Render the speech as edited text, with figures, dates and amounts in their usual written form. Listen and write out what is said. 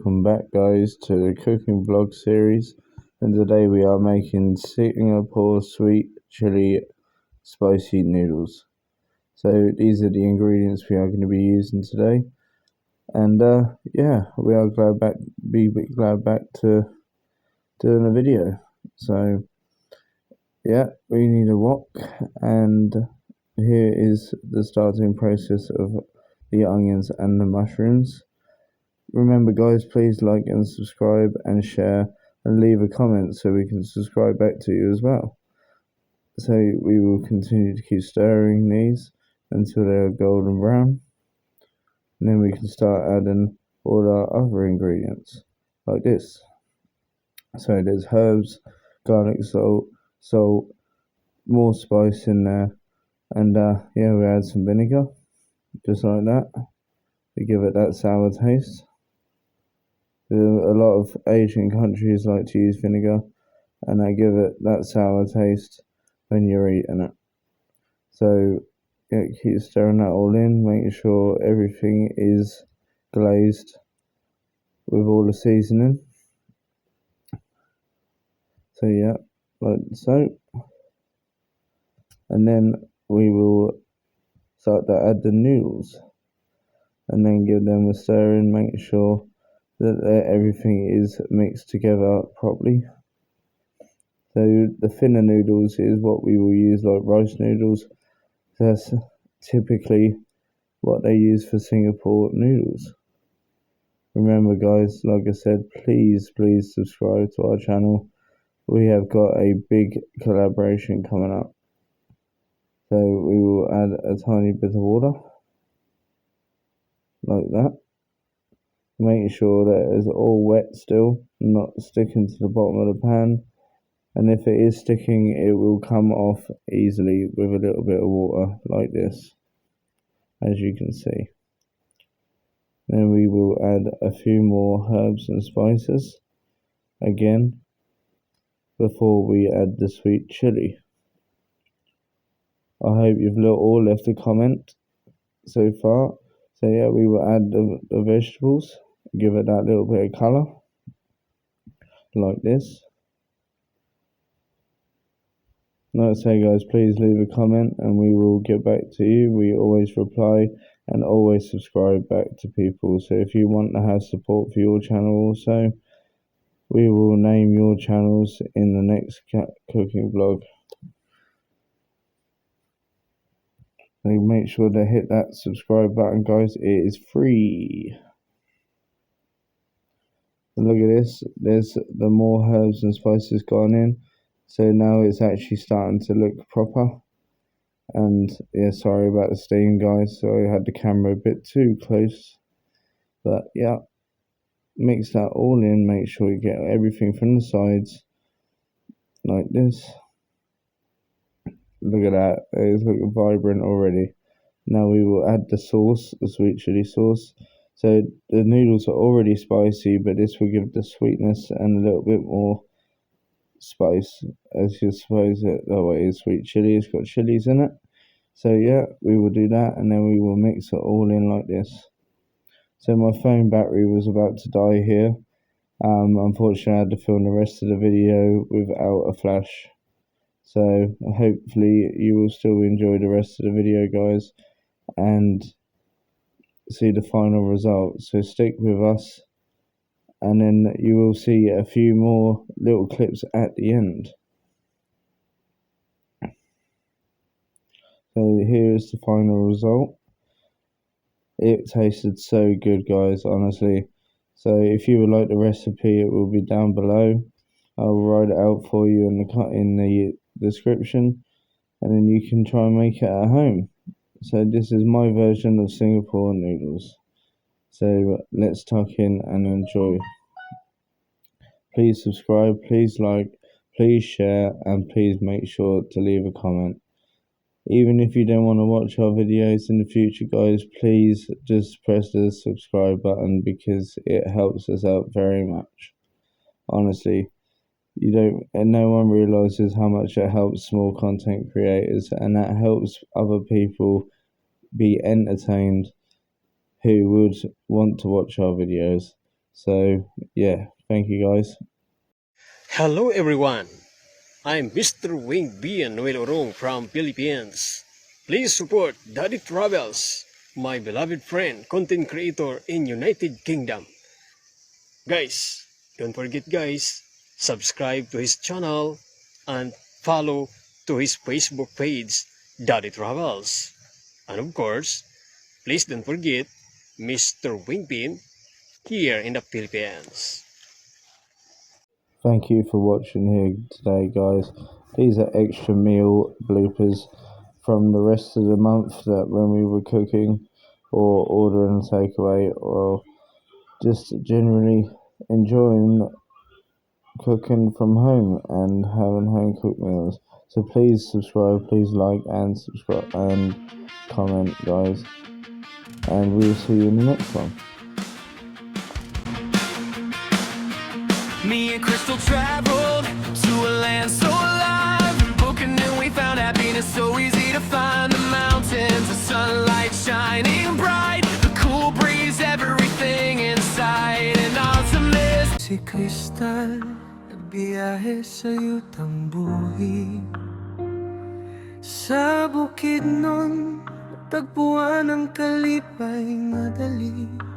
welcome back guys to the cooking vlog series, and today we are making Singapore sweet chili spicy noodles. So these are the ingredients we are going to be using today, and yeah, we are glad back to doing a video. So yeah, we need a wok, and here is the starting process of the onions and the mushrooms. Remember guys, please like and subscribe and share and leave a comment so we can subscribe back to you as well. So we will continue to keep stirring these until they are golden brown, and then we can start adding all our other ingredients like this. So there's herbs, garlic, salt, more spice in there, and yeah, we add some vinegar just like that to give it that sour taste. A lot of Asian countries like to use vinegar, and they give it that sour taste when you're eating it. So yeah, keep stirring that all in, making sure everything is glazed with all the seasoning. So yeah, like so. And then we will start to add the noodles, and then give them a stir in, make sure that everything is mixed together properly. So the thinner noodles is what we will use, like rice noodles. That's typically what they use for Singapore noodles. Remember guys, like I said, please subscribe to our channel. We have got a big collaboration coming up. So we will add a tiny bit of water, like that. Making sure that it's all wet still, not sticking to the bottom of the pan. And if it is sticking, it will come off easily with a little bit of water like this, as you can see. Then we will add a few more herbs and spices again before we add the sweet chili. I hope you've all left a comment so far. So yeah, we will add the vegetables, give it that little bit of colour like this. Like I say guys, please leave a comment and we will get back to you. We always reply and always subscribe back to people. So if you want to have support for your channel also, we will name your channels in the next cooking vlog. So make sure to hit that subscribe button guys, it is free. And look at this, there's the more herbs and spices gone in, so now it's actually starting to look proper. And yeah, sorry about the steam guys, so I had the camera a bit too close, but yeah, mix that all in, make sure you get everything from the sides like this. Look at that, it's looking vibrant already. Now we will add the sauce, the sweet chili sauce. So the noodles are already spicy, but this will give the sweetness and a little bit more spice, as you suppose it. Oh, it is sweet chili, it's got chilies in it. So yeah, we will do that, and then we will mix it all in like this. So my phone battery was about to die here. Unfortunately I had to film the rest of the video without a flash. So hopefully you will still enjoy the rest of the video guys and see the final result. So stick with us, and then you will see a few more little clips at the end. So here is the final result. It tasted so good guys, honestly. So if you would like the recipe, it will be down below. I'll write it out for you in the description, and then you can try and make it at home. So this is my version of Singapore noodles. So let's tuck in and enjoy. Please subscribe, please like, please share, and please make sure to leave a comment. Even if you don't want to watch our videos in the future guys, please just press the subscribe button, because it helps us out very much. Honestly, no one realizes how much it helps small content creators, and that helps other people be entertained who would want to watch our videos. So yeah, thank you guys. Hello everyone, I'm Mr. Wing B and Noel Orong from Philippines. Please support Daddy Travels, my beloved friend, content creator in United Kingdom. Guys, don't forget guys, subscribe to his channel and follow to his Facebook page, Daddy Travels. And of course, please don't forget Mr. Wingpin here in the Philippines. Thank you for watching here today, guys. These are extra meal bloopers from the rest of the month that when we were cooking or ordering takeaway or just generally enjoying cooking from home and having home cooked meals. So please subscribe, please like and subscribe and comment, guys. And we'll see you in the next one. Me and Crystal traveled to a land so alive. Booking and we found happiness so easy to find. The mountains, the sunlight shining bright, the cool breeze, everything inside. And ultimate si Crystal, nagbiyahe sa yutang buhi. Sa bukid nun, tagpuan ang kalipay madali.